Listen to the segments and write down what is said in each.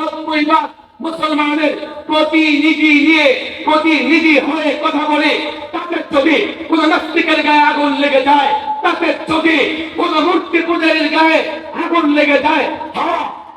90 ভাগ মুসলমানের প্রতিনিধি হয়ে কথা বলে, তাদের যদি কোন নাস্তিকের গায়ে আগুন লেগে যায়, তাদের যদি কোন মূর্তি পূজারীর গায়ে আগুন লেগে যায়,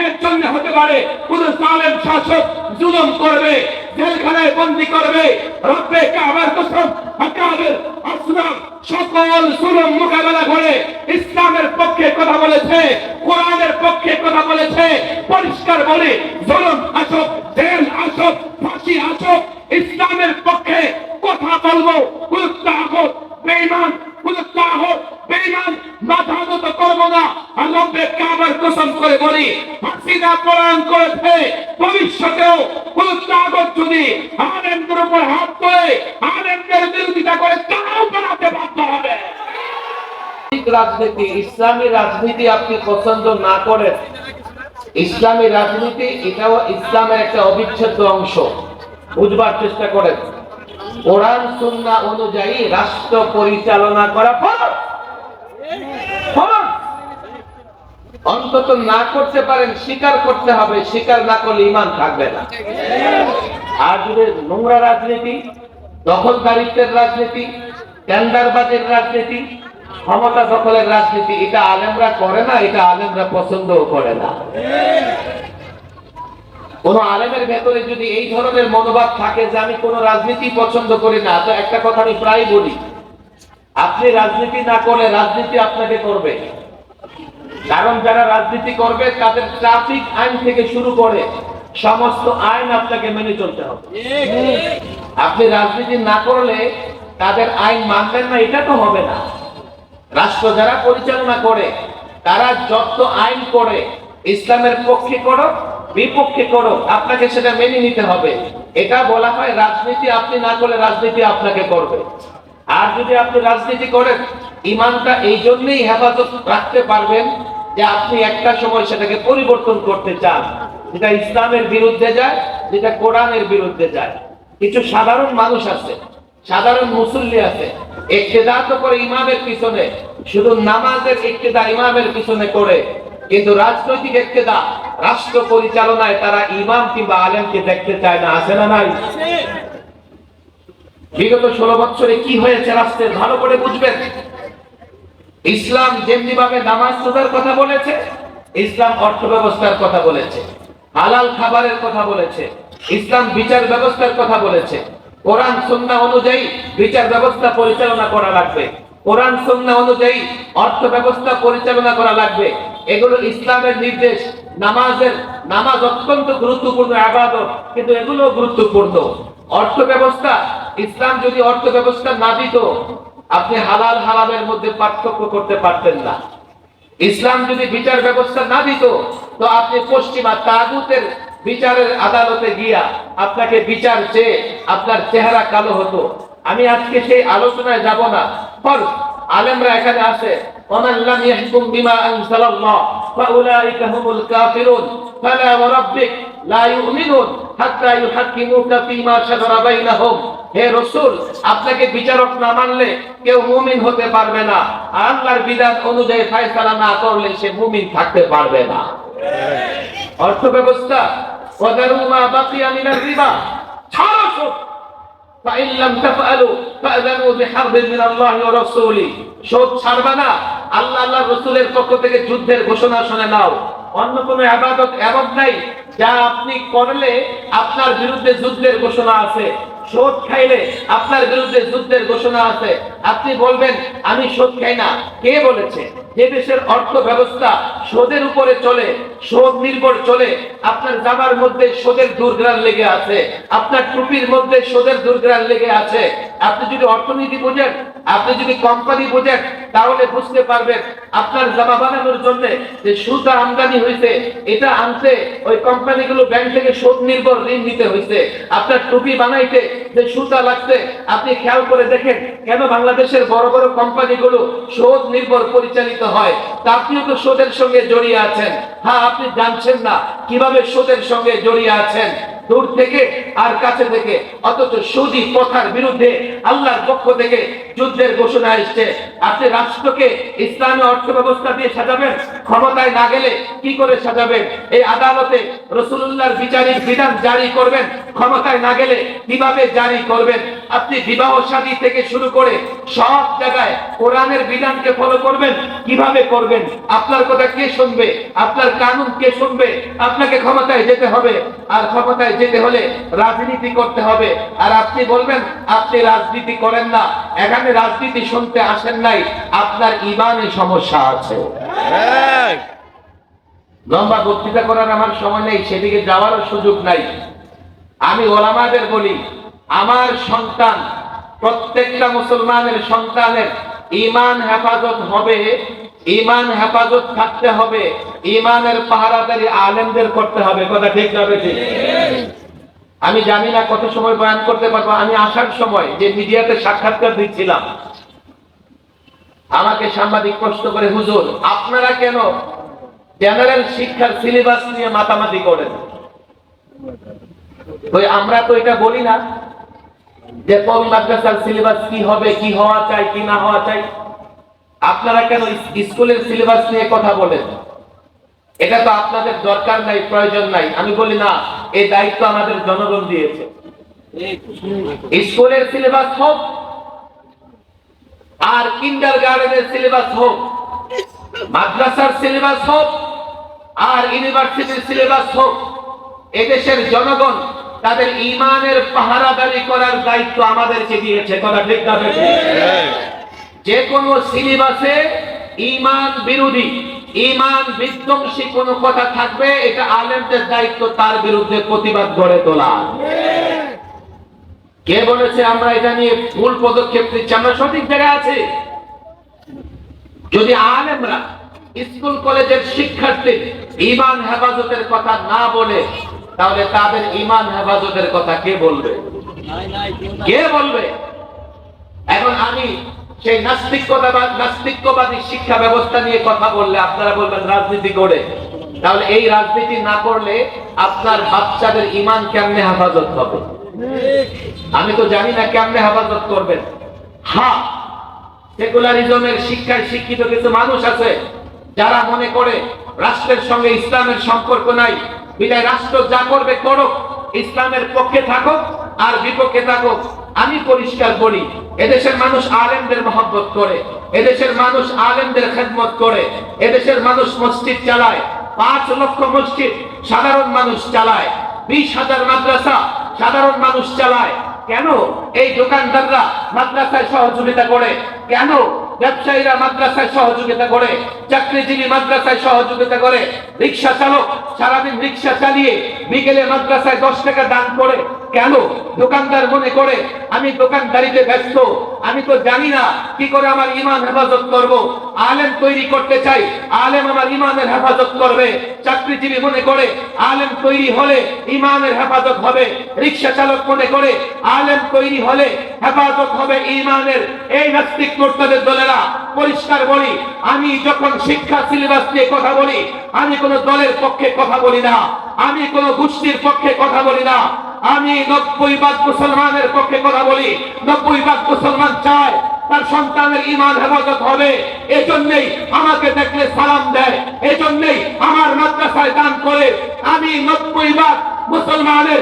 এর জন্য হতে পারে কোন জালেম শাসক জুলুম করবে, জেলখানায় বন্দী করবে। রব্বে কাবার কসম, আকাবের আসলাম সকল জুলুম মোকাবেলা করে ইসলামের পক্ষে কথা বলেছে, কোরআনের পক্ষে কথা বলেছে। পরিষ্কার বলে, জুলুম আসুক, জেল আসুক, ফাঁসি আসুক, ইসলামের পক্ষে কথা বলবো। কোন তাগুত বেঈমান, কোন তাগুত বেঈমান মাথা নত করবো না। আর রব্বে কাবার কসম করে বলি, হাসিনা প্রণয়ন করেছে, ভবিষ্যতেও কোন তাগুত যদি আলেমদের উপর হাত তোলে, আলেমদের বিরোধিতা করে, তারাও বানাতে বাধ্য হবে। রাজনীতি, ইসলামী রাজনীতি আপনি পছন্দ না করেন, ইসলামী রাজনীতি এটাও ইসলামের একটা অবিচ্ছেদ্য অংশ, বুঝবার চেষ্টা করেন। কোরআন সুন্নাহ অনুযায়ী রাষ্ট্র পরিচালনা করা ফরজ। অন্তত না করতে পারেন, স্বীকার করতে হবে, স্বীকার না করলে ঈমান থাকবে না। আর যদি নোংরা রাজনীতি, দখলদারিত্বের রাজনীতি, টেন্ডারবাজের রাজনীতি, ক্ষমতা দখলের রাজনীতি, এটা আলেমরা করে না, এটা আলেমরা পছন্দও করে না। কোন আলেমের ভেতরে যদি এই ধরনের মনোভাব থাকে যে আমি কোন রাজনীতি পছন্দ করি না, তো একটা কথা আমি প্রায় বলি, আপনি রাজনীতি না করলে রাজনীতি আপনাকে করবে। কারণ যারা রাজনীতি করবে তাদের ট্রাফিক আইন থেকে শুরু করে সমস্ত আইন আপনাকে মেনে চলতে হবে। আপনি রাজনীতি না করলে তাদের আইন মানবেন না, এটা তো হবে না। রাষ্ট্র যারা পরিচালনা করে তারা যত আইন করে, ইসলামের পক্ষে করো বিপক্ষে করো, আপনাকে সেটা মেনে নিতে হবে। এটা বলা হয় রাজনীতি আপনি না করলে রাজনীতি আপনাকে করবে। আর যদি আপনি রাজনীতি করেন, ঈমানটা এই জন্যই হেফাজত রাখতে পারবেন যে আপনি একটা সময় সেটাকে পরিবর্তন করতে চান, যেটা ইসলামের বিরুদ্ধে যায়, যেটা কোরআনের বিরুদ্ধে যায়। কিছু সাধারণ মানুষ আছে, সাধারণ মুসল্লি আছে, ইক্তেদা তো করে ইমামের পিছনে, শুধু নামাজের ইক্তেদা ইমামের পিছনে করে, কিন্তু রাজনৈতিক ইক্তেদা, রাষ্ট্র পরিচালনায় তারা ইমাম কিংবা আলেমকে দেখতে চায় না। আছে না নাই? বিগত 16 বছরে কি হয়েছে রাষ্ট্রের ভালো করে বুঝবেন। ইসলাম যেমনি ভাবে নামাজ রোজার কথা বলেছে, ইসলাম অর্থ ব্যবস্থার কথা বলেছে, হালাল খাবারের কথা বলেছে, ইসলাম বিচার ব্যবস্থার কথা বলেছে। কোরআন সুন্নাহ অনুযায়ী বিচার ব্যবস্থা পরিচালনা করা লাগবে, কোরআন সুন্নাহ অনুযায়ী অর্থ ব্যবস্থা পরিচালনা করা লাগবে। এগুলো ইসলামের নির্দেশ। নামাজ অত্যন্ত গুরুত্বপূর্ণ ইবাদত, কিন্তু এগুলো গুরুত্বপূর্ণ। অর্থ ব্যবস্থা, ইসলাম যদি অর্থ ব্যবস্থা না দিত, আপনি হালাল হারামের মধ্যে পার্থক্য করতে পারতেন না। ইসলাম যদি বিচার ব্যবস্থা না দিত, তো আপনি পশ্চিমা তাগুতের বিচারের আদালতে গিয়া আপনাকে বিচার চেয়ে আপনার চেহারা কালো হতো। আমি আজকে সেই আলোচনায় যাব না। আলেমরা এখানে আছে, ওমান লাম ইয়াহকুম বিমা আনজালাল্লাহ ফাউলাইকা হুমুল কাফিরুন ফালা ওয়ারাব্বিক লা ইউমিনুন হাত্তা ইউহাক্কিমুকা ফীমা শাজারা বাইনাহুম। হে রাসূল, আপনাকে বিচারক না মানলে কেউ মুমিন হতে পারবে না। আল্লাহর বিধান অনুযায়ী ফয়সালা না করলে সে মুমিন থাকতে পারবে না। অর্থ ব্যবস্থা, ওয়াদারু মা বাকিয়া মিনার রিবা, ছাড়ো সুদ। ফাইন লাম তাফআলু ফাআযানু বিহারবিন মিনাল্লাহি ওয়া রাসূলিহি। সুদ ছাড়বে না, আল্লাহ আল্লাহর রাসূলের পক্ষ থেকে যুদ্ধের ঘোষণা শুনে নাও। অন্য কোনো ইবাদত এমন নাই যা আপনি করলে আপনার বিরুদ্ধে যুদ্ধের ঘোষণা আছে। সুদ খাইলে আপনার বিরুদ্ধে যুদ্ধের ঘোষণা আছে। আপনি বলবেন আমি সুদ খাই না, কে বলেছে? যে দেশের অর্থ ব্যবস্থা সুদের উপরে চলে, সুদ নির্ভর চলে, আপনার জামার মধ্যে সুদের দুর্গ্রাণ লেগে আছে, আপনার টুপির মধ্যে সুদের দুর্গ্রাণ লেগে আছে। আপনি যদি অর্থনীতি বোঝেন, আপনি যদি কোম্পানি বোঝেন, তাহলে বুঝতে পারবেন আপনার জামা বানানোর জন্য যে সুতা আমদানি হয়েছে, এটা আনতে ওই কোম্পানিগুলো ব্যাংক থেকে সুদ নির্ভর ঋণ নিতে হয়েছে। আপনার টুপি বানাইতে যে সুতা লাগছে, আপনি খেয়াল করে দেখেন কেন বাংলাদেশের বড় বড় কোম্পানিগুলো সুদ নির্ভর পরিচালিত হয়। তা আপনিও তো সুদের সঙ্গে জড়িয়ে আছেন। হ্যাঁ, আপনি জানছেন না কিভাবে সুদের সঙ্গে জড়িয়ে আছেন। দূর থেকে আর কাছে থেকে, অথচ সুদী প্রথার বিরুদ্ধে আল্লাহর পক্ষ থেকে যুদ্ধের ঘোষণা এসছে। আপনি রাষ্ট্রকে ইসলামী অর্থ ব্যবস্থা দিয়ে সাজাবেন, ক্ষমতায় না গেলে কি করে সাজাবেন? এই আদালতে রাসূলুল্লাহর বিচারিক বিধান জারি করবেন, ক্ষমতায় না গেলে কিভাবে জারি করবেন? আপনি বিবাহ শাদী থেকে শুরু করে সব জায়গায় কোরআনের বিধানকে ফলো করবেন, কিভাবে করবেন? আপনার কথা কে শুনবে? আপনার কানুন কে শুনবে? আপনাকে ক্ষমতায় যেতে হবে, আর ক্ষমতায় যেতে হলে রাজনীতি করতে হবে। আর আপনি বলবেন আপনি রাজনীতি করেন না। এখানে রাজনীতি শুনতে আসেন নাই, আপনার ঈমানে সমস্যা আছে। লম্বা বক্তৃতা করার আমার সময় নেই, সেদিকে যাওয়ারও সুযোগ নাই। আমি ওলামাদের বলি, আমার সন্তান, প্রত্যেকটা মুসলমানের সন্তানের ঈমান হেফাজত হবে, ঈমান হেফাজত থাকতে হবে, ঈমানের পাহারাদারি আলেমদের করতে হবে। কথা ঠিক না বেঠিক? আমি জানি না কত সময় বয়ান করতে পারবো। আমি আসার সময় যে মিডিয়াতে সাক্ষাৎকার দিচ্ছিলাম, আমাকে সাংবাদিক প্রশ্ন করে, হুজুর আপনারা কেন জেনারেল শিক্ষার সিলেবাস নিয়ে মাতামাতি করেন? আমরা তো এটা বলি না যে কোন মাদ্রাসার সিলেবাস কি হবে, কি হওয়া চাই, কি না হওয়া চাই। আপনারা কেন স্কুলের সিলেবাস নিয়ে কথা বলেন? এটা তো আপনাদের দরকার নাই, প্রয়োজন নাই। আমি বলি না, এই দায়িত্ব আমাদের জনগণ দিয়েছে। স্কুলের সিলেবাস হোক, আর কিন্ডারগার্টেনের সিলেবাস হোক, মাদ্রাসার সিলেবাস হোক, আর ইউনিভার্সিটির সিলেবাস হোক, এদেশের জনগণ তাদের ঈমানের পাহারাদারি করার দায়িত্ব আমাদেরকে দিয়েছে। কথা ঠিক না বেঠিক? যে কোনো সিলেবাসে ঈমান বিরোধী, ঈমান বিধ্বংসী কোনো কথা থাকবে, এটা আলেমদের দায়িত্ব তার বিরুদ্ধে প্রতিবাদ গড়ে তোলা। কে বলেছে আমরা এটা নিয়ে ভুল পদক্ষেপ নিচ্ছি? আমরা সঠিক জায়গায় আছি। যদি আলেমরা স্কুল কলেজের শিক্ষার্থী ঈমান হেফাজতের কথা না বলে, তাহলে তাদের ঈমান হেফাজতের কথা কে বলবে? কে বলবে? এখন আমি সেই নাস্তিকবাদী শিক্ষা ব্যবস্থা নিয়ে কথা বললে আপনারা বলবেন রাজনীতি করে। তাহলে এই রাজনীতি না করলে আপনার বাচ্চাদের ঈমান কেমনে হেফাজত হবে? আমি তো জানি না কেমনে হেফাজত করবেন। হ্যাঁ, সেকুলারিজমের শিক্ষায় শিক্ষিত কিছু মানুষ আছে যারা মনে করে রাষ্ট্রের সঙ্গে ইসলামের সম্পর্ক নাই, বিদায় রাষ্ট্র যা করবে করুক, ইসলামের পক্ষে থাকুক আর বিপক্ষে থাকুক। আমি পরিষ্কার বলি, এদেশের মানুষ আলেমদের মহব্বত করে, এদেশের মানুষ আলেমদের খেদমত করে, এদেশের মানুষ মসজিদ চালায়, 5 লক্ষ মসজিদ সাধারণ মানুষ চালায়, 20,000 মাদ্রাসা সাধারণ মানুষ চালায়। কেন এই দোকানদাররা মাদ্রাসায় সহযোগিতা করে? কেন ব্যবসায়ীরা মাদ্রাসায় সহযোগিতা করে? চাকরিজীবী মাদ্রাসায় সহযোগিতা করে? রিক্সা চালক সারাদিন রিক্সা চালিয়ে বিকেলে মাদ্রাসায় 10 টাকা দান করে। কেন? দোকানদার মনে করে আমি দোকানদারিতে ব্যস্ত, আমি তো জানি না কি করে আমার ঈমান হেফাজত করব। আলেম তৈরি করতে চাই, আলেম আমার ঈমানের হেফাজত করবে। চাকরিজীবী মনে করে আলেম তৈরি হলে ঈমানের হেফাজত হবে। রিক্সা চালক মনে করে আলেম তৈরি হলে হেফাজত হবে ঈমানের। এই নাস্তিক মুরতাদের দলেরা পরিষ্কার বলি, আমি যখন শিক্ষা সিলেবাস নিয়ে কথা বলি, আমি কোন দলের পক্ষে কথা বলি না, আমি কোন গোষ্ঠীর পক্ষে কথা বলি না, আমি 90% মুসলমানের পক্ষে কথা বলি। 90% মুসলমান চায় তার সন্তানের ঈমান হেফাজত হবে। এজন্যই আমাকে দেখলে সালাম দেয়, এজন্যই আমার মাদ্রাসায় দান করে। আমি 90% মুসলমানের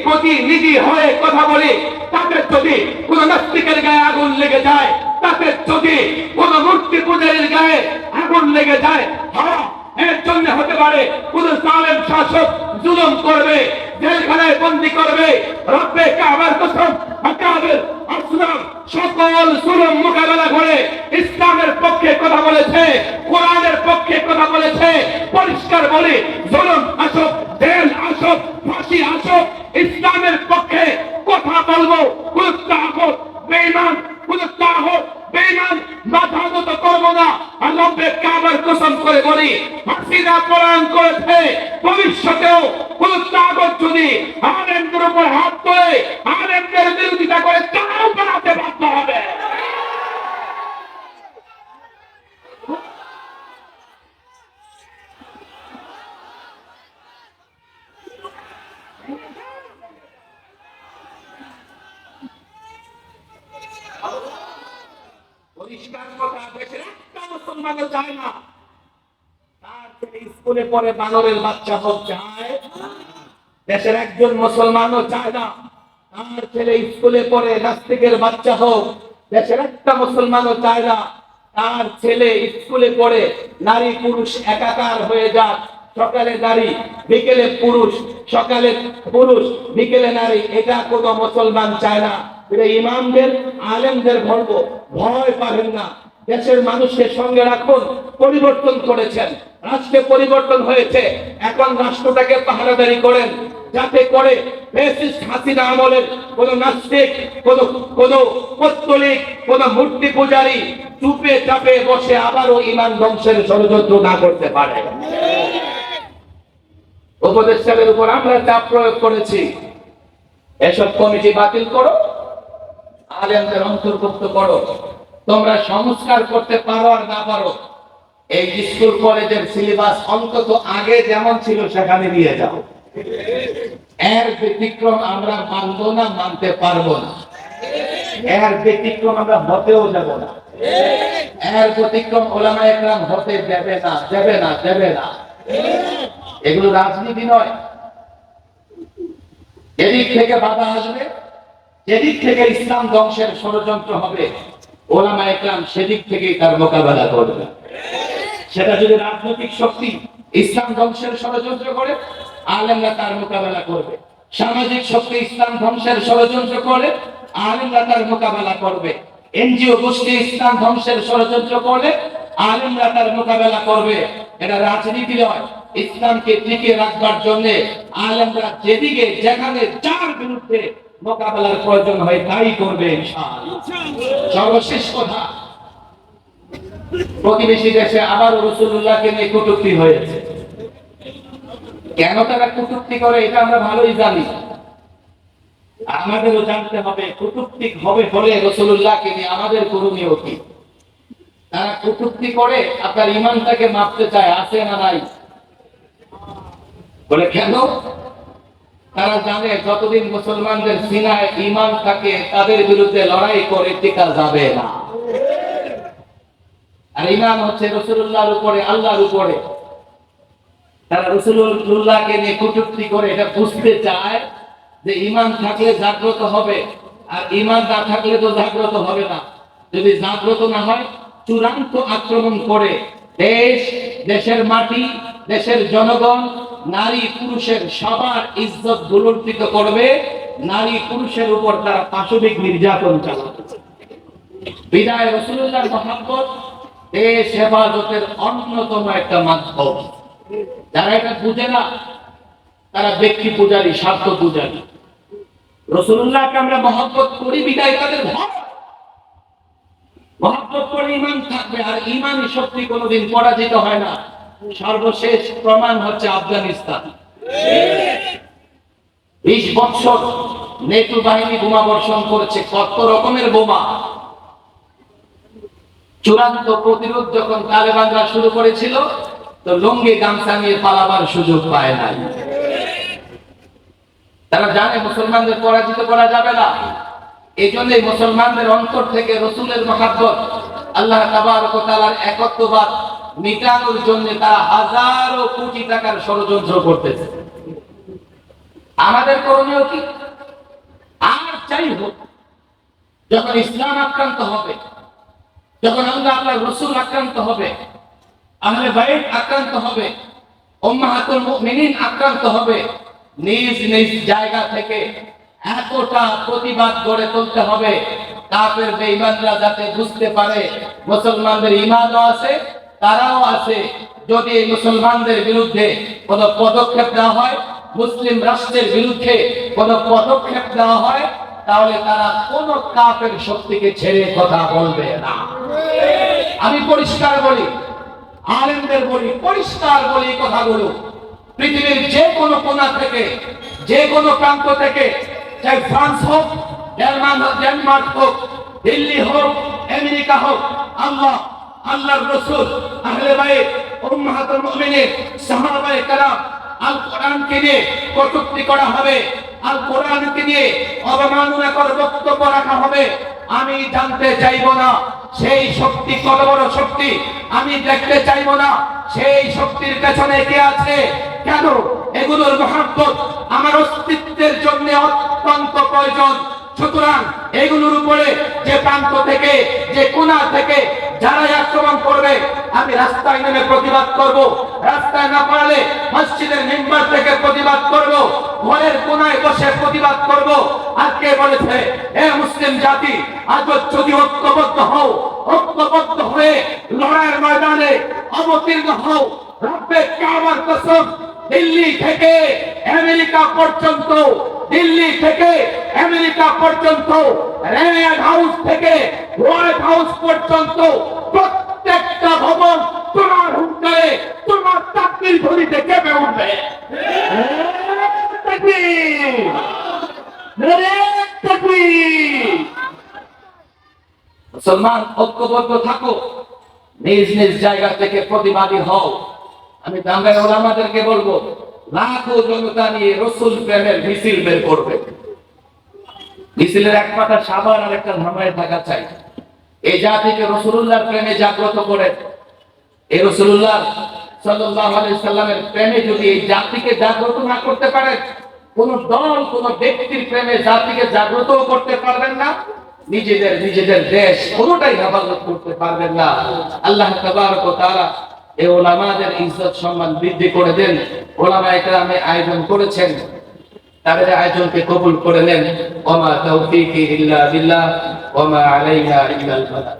প্রতিনিধি হয়ে কথা বলি। তাদের যদি কোন নাস্তিকের গায়ে আগুন লেগে যায়, তাদের যদি কোন মূর্তি পূজারীর গায়ে আগুন লেগে যায়, হ্যাঁ, এর জন্য হতে পারে কোন জালেম শাসক জুলুম করবে, জেলখানায় বন্দী করবে। রব্বে কাবার কসম, আকাবের আসলাম সকল জুলুম মোকাবেলা করে ইসলামের পক্ষে কথা বলেছে, কোরআনের পক্ষে কথা বলেছে। পরিষ্কার বলি, জুলুম আসুক, জেল আসুক, ফাঁসি আসুক, ইসলামের পক্ষে কথা বলবো। কোন তাগুত বেঈমান, কোন তাগুত বেঈমান মাথা নত করবো না। আর রব্বে কাবার কসম করে বলি, হাসিনা প্রণয়ন করেছে, ভবিষ্যতেও কোন তাগুত যদি আলেমদের উপর হাত তোলে, আলেমদের বিরোধিতা করে, তাও বানাতে বাধ্য হবে। যার কথা দেশের একটা মুসলমানও চায় না। তার ছেলে স্কুলে পড়ে বানরের বাচ্চা হোক চায়, দেশের একজন মুসলমানও চায় না তার ছেলে স্কুলে পড়ে নাস্তিকের বাচ্চা হোক, দেশের একটা মুসলমানও চায় না তার ছেলে স্কুলে পড়ে নারী পুরুষ একাকার হয়ে যাক, সকালে নারী বিকেলে পুরুষ, সকালে পুরুষ বিকেলে নারী, এটা কোনো মুসলমান চায় না। এটা ইমামদের আলেমদের গর্ব, ভয় পাবেন না। দেশের মানুষকে সঙ্গে রাখুন, পরিবর্তন করেছেন, রাষ্ট্রে পরিবর্তন হয়েছে, এখন রাষ্ট্রটাকে পাহারাদারি করেন, যাতে করে ফ্যাসিস্ট হাসিনা আমলের কোন নাস্তিক, কোন পত্তলিক, কোন মূর্তি পূজারী চুপে চাপে বসে আবারও ইমান ধ্বংসের ষড়যন্ত্র না করতে পারে। উপদেষ্টাদের উপর আমরা চাপ প্রয়োগ করেছি, এসব কমিটি বাতিল করো, আলেমদের অন্তর্ভুক্ত করো। তোমরা সংস্কার করতে পারো আর না পারো, এই স্কুল কলেজের সিলেবাস অন্তত আগে যেমন ছিল সেখানে নিয়ে যাও। এর ব্যতিক্রম আমরা মানবো না, মানতে পারবো না। এর ব্যতিক্রম আমরা হতেও যাব না। এর ব্যতিক্রম ওলামায়ে কেরাম হতে দেবে না, দেবে না, দেবে না। এগুলো রাজনীতি নয়। এদিক থেকে বাধা আসবে, যেদিক থেকে ইসলাম ধ্বংসের ষড়যন্ত্র হবে, ওলামায়ে কেরাম সেদিক থেকেই তার মোকাবেলা করবে। সেটা যদি রাজনৈতিক শক্তি ইসলাম ধ্বংসের ষড়যন্ত্র করে, আলেমরা তার মোকাবেলা করবে। সামাজিক শক্তি ইসলাম ধ্বংসের ষড়যন্ত্র করে, আলেমরা তার মোকাবেলা করবে। এনজিও গোষ্ঠী ইসলাম ধ্বংসের ষড়যন্ত্র করলে আলেমরা তার মোকাবেলা করবে। এটা রাজনীতি নয়। ইসলামকে টিকিয়ে রাখবার জন্য আলেমরা যেদিকে যেখানে যার বিরুদ্ধে মোকাবেলার প্রয়োজন হয় তাই করবে ইনশাআল্লাহ। সর্বশেষ কথা, প্রতিবেশী দেশে আবার রাসূলুল্লাহকে নিয়ে কটূক্তি হয়েছে। কেন তারা কটূক্তি করে এটা আমরা ভালোই জানি। আমাদেরও জানতে হবে কটূক্তি হবে হলে রাসূলুল্লাহকে নিয়ে আমাদের করণীয় কি। তারা কটূক্তি করে আপনার ঈমানটাকে মাপতে চায়, আছে না নাই? বলে কেন? তারা জানে যতদিন মুসলমানদের সিনায় ঈমান থাকে তাদের বিরুদ্ধে লড়াই করে টিকা যাবে না। আর ঈমান হচ্ছে রাসূলুল্লাহর উপরে, আল্লাহর উপরে। তারা রাসূলুল্লাহকে নিয়ে কটূক্তি করে এটা বুঝতে চায় যে ঈমান থাকলে জাগ্রত হবে, আর ঈমান না থাকলে তো জাগ্রত হবে না। যদি জাগ্রত না হয় চূড়ান্ত আক্রমণ করে দেশ, দেশের মাটি, দেশের জনগণ, নারী পুরুষের সবার ইজ্জত দুলুণ্ঠিত করবে। নারী পুরুষের উপর তারা পাশবিক নির্যাতন চালাবে। বিদায় রাসূলুল্লাহর মহব্বত দেশ হেফাজতের অন্যতম একটা মাধ্যম। যারা এটা বুঝে না তারা ব্যক্তি পূজারী, স্বার্থ পূজারী। রাসূলুল্লাহকে আমরা মহব্বত করি বিদায় তাদের ভয়। মহব্বত করে ঈমান থাকবে, আর ঈমানি শক্তি কোনোদিন পরাজিত হয় না। সর্বশেষ প্রমাণ হচ্ছে আফগানিস্তান। 20 বছর নেটো বাহিনী বোমা বর্ষণ করেছে, কত রকমের বোমা। চূড়ান্ত প্রতিরোধ যখন তালেবানরা শুরু করেছিল তো লুঙ্গি গামছা নিয়ে পালাবার সুযোগ পায় নাই। তারা জানে মুসলমানদের পরাজিত করা যাবে না। এই জন্যই মুসলমানদের অন্তর থেকে রসুলের মহব্বত, আল্লাহ তাবারক ওয়া তাআলার একত্ববাদ মিটানোর জন্য তারা হাজারো কোটি টাকার ষড়যন্ত্র করতেছে। আমাদের করণীয় কি? আর চাই হোক, যখন ইসলাম আক্রান্ত হবে, যখন আল্লাহর রাসূল আক্রান্ত হবে, আহলে বাইত আক্রান্ত হবে, উম্মাহাতুল মুমিনিন আক্রান্ত হবে, নিজ নিজ জায়গা থেকে এতটা প্রতিবাদ গড়ে তুলতে হবে কাফের বেঈমানরা যাতে বুঝতে পারে মুসলমানদের ঈমানও আছে, তারাও আছে। যদি এই মুসলমানদের বিরুদ্ধে কোনো পদক্ষেপ নেওয়া হয়, মুসলিম রাষ্ট্রের বিরুদ্ধে কোনো পদক্ষেপ নেওয়া হয়, তাহলে তারা কোন কাফের শক্তিকে ছেড়ে কথা বলবে না। আমি পরিষ্কার বলি, আলেমদের বলি, পরিষ্কার বলি কথাগুলো। পৃথিবীর যে কোনো কোণা থেকে, যে কোনো প্রান্ত থেকে, চাই ফ্রান্স হোক, ডেনমার্ক হোক, দিল্লি হোক, আমেরিকা হোক, আল্লাহর রাসূল, আহলে বাইত, উম্মাহাতুল মুমিনিন, সাহাবায়ে কেরাম, আল কোরআনকে নিয়ে কটূক্তি করা হবে, আল কোরআনকে নিয়ে অবমাননাকর বক্তব্য রাখা হবে, আমি জানতে চাইবো না সেই শক্তি কত বড় শক্তি, আমি দেখতে চাইবো না সেই শক্তির পেছনে কে আছে, কেন। এগুলোর মহব্বত আমার অস্তিত্বের জন্য অত্যন্ত প্রয়োজন। সুতরাং এগুলোর উপরে যে প্রান্ত থেকে, যে কোণা থেকে যারাই আক্রমণ করবে, আমি রাস্তায় নেমে প্রতিবাদ করব। রাস্তায় না পারলে মসজিদের মিম্বার থেকে প্রতিবাদ করব, ঘরের কোণায় বসে প্রতিবাদ করব। আর কে বলেছে এ মুসলিম জাতি আজ যদি ঐক্যবদ্ধ হও, ঐক্যবদ্ধ হয়ে লড়াইয়ের ময়দানে অবতীর্ণ হও, রব্বে কাবার কসম, দিল্লি থেকে আমেরিকা পর্যন্ত, দিল্লি থেকে আমেরিকা পর্যন্ত, রেড হাউস থেকে হোয়াইট হাউস পর্যন্ত প্রত্যেকটা ভবন তোমার হুঙ্কারে, তোমার তাকবীর ধ্বনিতে কেঁপে উঠবে। তাকবীর! নারে তাকবীর! মুসলমান ঐক্যবদ্ধ থাকো, নিজ নিজ জায়গা থেকে প্রতিবাদী হও। আমি টাঙ্গাইল ওলামাদেরকে বলবো, লাখো জনতা নিয়ে রসুল প্রেমের মিছিল বের করবে। মিছিলের এক পাতা সাবার আর একটা ধামায় থাকা চাই। এই জাতিকে রাসূলুল্লাহর প্রেমে জাগ্রত করে, এই রাসূলুল্লাহ সাল্লাল্লাহু আলাইহি সাল্লামের প্রেমে যদি এই জাতিকে জাগ্রত না করতে পারে, কোন দল কোন ব্যক্তির প্রেমে জাতিকে জাগ্রত করতে পারবেন না, নিজেদের দেশ কোনটাই হেফাজত করতে পারবেন না। আল্লাহ তাবারক ওয়া তাআলা এই ওলামাদের ইজ্জত সম্মান বৃদ্ধি করে দেন। ওলামায়ে কেরামে আয়োজন করেছেন, তাদের আয়োজনকে কবুল করে নেন। ওয়া মা তাওফীকি ইল্লা বিল্লাহ ওয়া মা আলাইনা ইল্লাল বালাগ।